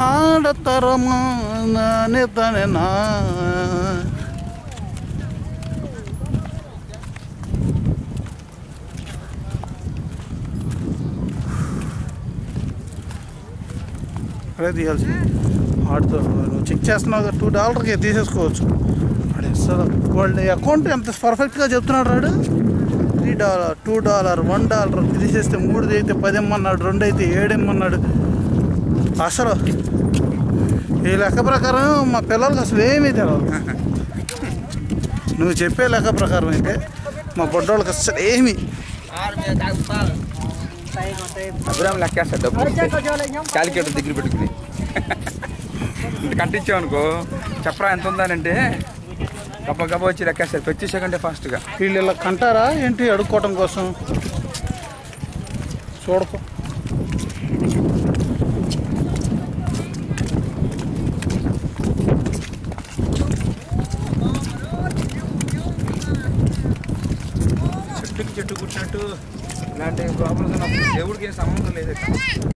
ఆడతరమా నేతనేనా అదే తీయాల్సి వాడితో నువ్వు చెక్ చేస్తున్నావు $2కి తీసేసుకోవచ్చు వాడు అసలు వాళ్ళ అకౌంట్ ఎంత పర్ఫెక్ట్గా చెప్తున్నాడు వాడు $3 $1 తీసేస్తే 3 అయితే 10 ఇమ్మన్నాడు 2 అయితే 7 ఇమ్మన్నాడు అసలు ఈ లెక్క ప్రకారం మా పిల్లలకి అసలు ఏమీ తెలియదు నువ్వు చెప్పే లెక్క ప్రకారం అయితే మా బొడ్డోళ్ళకి అసలు ఏమి అభిరామ్ లెక్కేస్తాడు డబ్బు క్యాలిక్యులేటర్ దగ్గర పెట్టుకుని ఇంటి కట్టించామనుకో చెప్పరా ఎంత ఉందానంటే గబ్బ గబ్బ వచ్చి లెక్కేస్తారు ప్రతి సెకండే ఫాస్ట్గా. వీళ్ళు ఇలా కంటారా ఏంటి అడుక్కోవటం కోసం చూడకు చెట్టుకి చెట్టు కుట్టినట్టు ఇలాంటి ప్రాబ్లమ్స్ దేవుడికి ఏం సంబంధం లేదు.